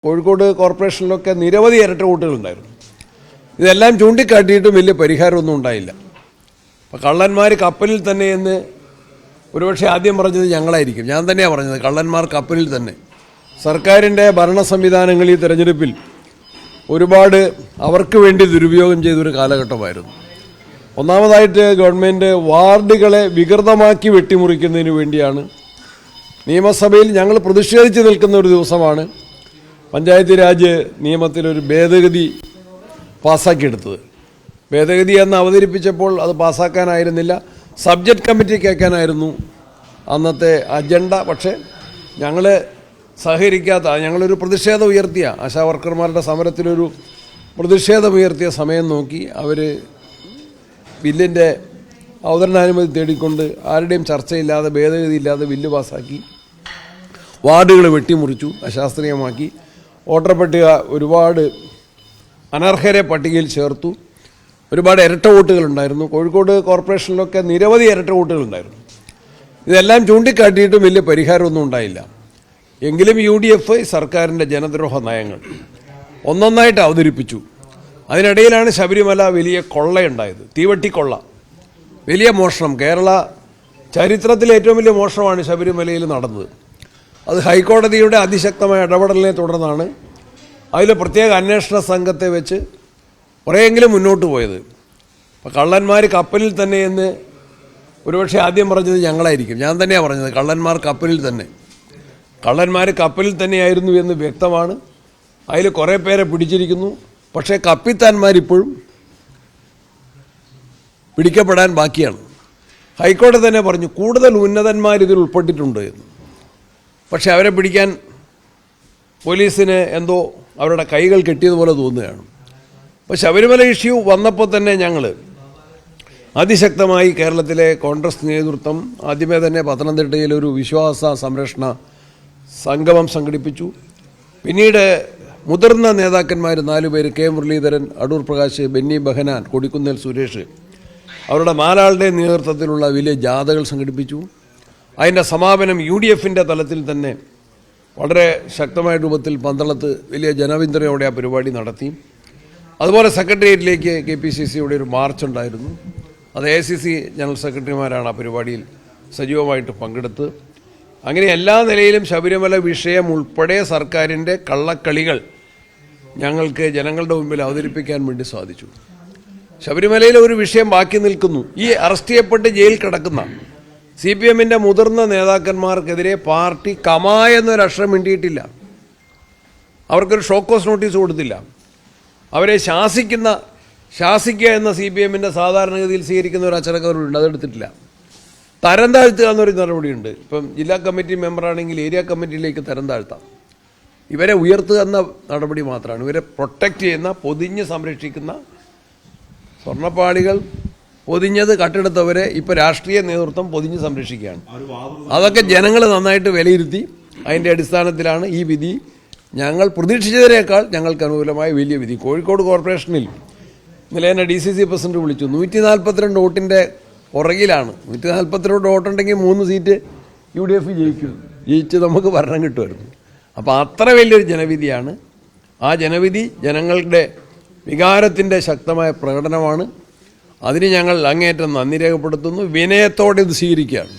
കോഴിക്കോട് കോർപ്പറേഷനിലൊക്കെ നിരവധി ഇരട്ട വോട്ടുകളുണ്ടായിരുന്നു. ഇതെല്ലാം ചൂണ്ടിക്കാട്ടിയിട്ടും വലിയ പരിഹാരമൊന്നും ഉണ്ടായില്ല. അപ്പോൾ കള്ളന്മാർ കപ്പലിൽ തന്നെ എന്ന് ഒരുപക്ഷെ ആദ്യം പറഞ്ഞത് ഞങ്ങളായിരിക്കും. ഞാൻ തന്നെയാണ് പറഞ്ഞത്, കള്ളന്മാർ കപ്പലിൽ തന്നെ. സർക്കാരിൻ്റെ ഭരണ സംവിധാനങ്ങൾ ഈ തെരഞ്ഞെടുപ്പിൽ ഒരുപാട് അവർക്ക് വേണ്ടി ദുരുപയോഗം ചെയ്തൊരു കാലഘട്ടമായിരുന്നു. ഒന്നാമതായിട്ട് ഗവൺമെൻറ് വാർഡുകളെ വികൃതമാക്കി വെട്ടിമുറിക്കുന്നതിന് വേണ്ടിയാണ്. നിയമസഭയിൽ ഞങ്ങൾ പ്രതിഷേധിച്ച് നിൽക്കുന്ന ഒരു ദിവസമാണ് പഞ്ചായത്ത് രാജ് നിയമത്തിലൊരു ഭേദഗതി പാസ്സാക്കിയെടുത്തത്. ഭേദഗതി എന്ന് അവതരിപ്പിച്ചപ്പോൾ അത് പാസ്സാക്കാനായിരുന്നില്ല, സബ്ജക്റ്റ് കമ്മിറ്റിക്ക് അയക്കാനായിരുന്നു അന്നത്തെ അജണ്ട. പക്ഷേ ഞങ്ങൾ സഹകരിക്കാത്ത, ഞങ്ങളൊരു പ്രതിഷേധം ഉയർത്തിയ, ആശാവർക്കർമാരുടെ സമരത്തിലൊരു പ്രതിഷേധമുയർത്തിയ സമയം നോക്കി അവർ ബില്ലിൻ്റെ അവതരണാനുമതി തേടിക്കൊണ്ട് ആരുടെയും ചർച്ചയില്ലാതെ ഭേദഗതി ഇല്ലാതെ ബില്ല് പാസ്സാക്കി. വാർഡുകൾ വെട്ടിമുറിച്ചു, അശാസ്ത്രീയമാക്കി. വോട്ടർ പട്ടിക ഒരുപാട് അനർഹരെ പട്ടികയിൽ ചേർത്തു. ഒരുപാട് ഇരട്ട വോട്ടുകളുണ്ടായിരുന്നു. കോഴിക്കോട് കോർപ്പറേഷനിലൊക്കെ നിരവധി ഇരട്ട വോട്ടുകളുണ്ടായിരുന്നു. ഇതെല്ലാം ചൂണ്ടിക്കാട്ടിയിട്ടും വലിയ പരിഹാരമൊന്നും ഉണ്ടായില്ല. എങ്കിലും UDF സർക്കാരിൻ്റെ ജനദ്രോഹ നയങ്ങൾ ഒന്നൊന്നായിട്ട് അവതരിപ്പിച്ചു. അതിനിടയിലാണ് ശബരിമല വലിയ കൊള്ളയുണ്ടായത്, തീവട്ടിക്കൊള്ള, വലിയ മോഷണം. കേരള ചരിത്രത്തിലെ ഏറ്റവും വലിയ മോഷണമാണ് ശബരിമലയിൽ നടന്നത്. അത് ഹൈക്കോടതിയുടെ അതിശക്തമായ ഇടപെടലിനെ തുടർന്നാണ് അതിൽ പ്രത്യേക അന്വേഷണ സംഘത്തെ വെച്ച് കുറേയെങ്കിലും മുന്നോട്ട് പോയത്. അപ്പോൾ കള്ളന്മാർ കപ്പലിൽ തന്നെ എന്ന് ഒരുപക്ഷെ ആദ്യം പറഞ്ഞത് ഞങ്ങളായിരിക്കും. ഞാൻ തന്നെയാണ് പറഞ്ഞത്, കള്ളന്മാർ കപ്പലിൽ തന്നെ. കള്ളന്മാർ കപ്പലിൽ തന്നെയായിരുന്നു എന്ന് വ്യക്തമാണ്. അതിൽ കുറേ പേരെ പിടിച്ചിരിക്കുന്നു. പക്ഷേ കപ്പിത്താന്മാരിപ്പോഴും പിടിക്കപ്പെടാൻ ബാക്കിയാണ്. ഹൈക്കോടതി തന്നെ പറഞ്ഞു കൂടുതൽ ഉന്നതന്മാരിതിൽ ഉൾപ്പെട്ടിട്ടുണ്ട് എന്ന്. പക്ഷെ അവരെ പിടിക്കാൻ പോലീസിന് എന്തോ അവരുടെ കൈകൾ കെട്ടിയതുപോലെ തോന്നുകയാണ്. അപ്പോൾ ശബരിമല ഇഷ്യൂ വന്നപ്പോൾ തന്നെ ഞങ്ങൾ അതിശക്തമായി കേരളത്തിലെ കോൺഗ്രസ് നേതൃത്വം ആദ്യമേ തന്നെ പത്തനംതിട്ടയിൽ ഒരു വിശ്വാസ സംരക്ഷണ സംഗമം സംഘടിപ്പിച്ചു. പിന്നീട് മുതിർന്ന നേതാക്കന്മാർ 4 പേര്, കെ മുരളീധരൻ, അടൂർ പ്രകാശ്, ബെന്നി ബെഹനാൻ, കൊടിക്കുന്നിൽ സുരേഷ്, അവരുടെ 4 ആളുടെ നേതൃത്വത്തിലുള്ള വലിയ ജാഥകൾ സംഘടിപ്പിച്ചു. അതിൻ്റെ സമാപനം UDFൻ്റെ തലത്തിൽ തന്നെ വളരെ ശക്തമായ രൂപത്തിൽ പന്തളത്ത് വലിയ ജനപിന്തുണയോടെ ആ പരിപാടി നടത്തി. അതുപോലെ സെക്രട്ടേറിയറ്റിലേക്ക് KPCCയുടെ ഒരു മാർച്ച് ഉണ്ടായിരുന്നു. അത് AICC ജനറൽ സെക്രട്ടറിമാരാണ് ആ പരിപാടിയിൽ സജീവമായിട്ട് പങ്കെടുത്ത്. അങ്ങനെ എല്ലാ നിലയിലും ശബരിമല വിഷയം ഉൾപ്പെടെ സർക്കാരിൻ്റെ കള്ളക്കളികൾ ഞങ്ങൾക്ക് ജനങ്ങളുടെ മുമ്പിൽ അവതരിപ്പിക്കാൻ വേണ്ടി സാധിച്ചു. ശബരിമലയിലെ ഒരു വിഷയം ബാക്കി നിൽക്കുന്നു. ഈ അറസ്റ്റ് ചെയ്യപ്പെട്ട് ജയിലിൽ കിടക്കുന്ന CPMൻ്റെ മുതിർന്ന നേതാക്കന്മാർക്കെതിരെ പാർട്ടി കമാ എന്നൊരക്ഷരം മിണ്ടിയിട്ടില്ല. അവർക്കൊരു ഷോക്കോസ് നോട്ടീസ് കൊടുത്തില്ല. അവരെ ശാസിക്കുക എന്ന CPMൻ്റെ സാധാരണഗതിയിൽ സ്വീകരിക്കുന്ന ഒരു അച്ചടക്കമുണ്ട്, അതെടുത്തിട്ടില്ല. തരം താഴ്ത്തുക എന്നൊരു നടപടിയുണ്ട്. ഇപ്പം ജില്ലാ കമ്മിറ്റി മെമ്പറാണെങ്കിൽ ഏരിയ കമ്മിറ്റിയിലേക്ക് തരം താഴ്ത്താം. ഇവരെ ഉയർത്തുക എന്ന നടപടി മാത്രമാണ്. ഇവരെ പ്രൊട്ടക്റ്റ് ചെയ്യുന്ന, പൊതിഞ്ഞ് സംരക്ഷിക്കുന്ന, സ്വർണ്ണപ്പാളികൾ പൊതിഞ്ഞത് കട്ടെടുത്തവരെ ഇപ്പോൾ രാഷ്ട്രീയ നേതൃത്വം പൊതിഞ്ഞ് സംരക്ഷിക്കുകയാണ്. അതൊക്കെ ജനങ്ങൾ നന്നായിട്ട് വിലയിരുത്തി. അതിൻ്റെ അടിസ്ഥാനത്തിലാണ് ഈ വിധി. ഞങ്ങൾ പ്രതീക്ഷിച്ചതിനേക്കാൾ ഞങ്ങൾക്ക് അനുകൂലമായ വലിയ വിധി. കോഴിക്കോട് കോർപ്പറേഷനിൽ ഇന്നലെ തന്നെ DCC പ്രസിഡന്റ് വിളിച്ചു. 142 വോട്ടിൻ്റെ പുറകിലാണ്. 142 വോട്ടുണ്ടെങ്കിൽ 3 സീറ്റ് UDF ജയിച്ച് നമുക്ക് ഭരണം കിട്ടുമായിരുന്നു. അപ്പോൾ അത്ര വലിയൊരു ജനവിധിയാണ്. ആ ജനവിധി ജനങ്ങളുടെ വികാരത്തിൻ്റെ ശക്തമായ പ്രകടനമാണ്. അതിന് ഞങ്ങൾ അങ്ങേയറ്റം നന്ദി രേഖപ്പെടുത്തുന്നു. വിനയത്തോടെ ഇത് സ്വീകരിക്കുകയാണ്.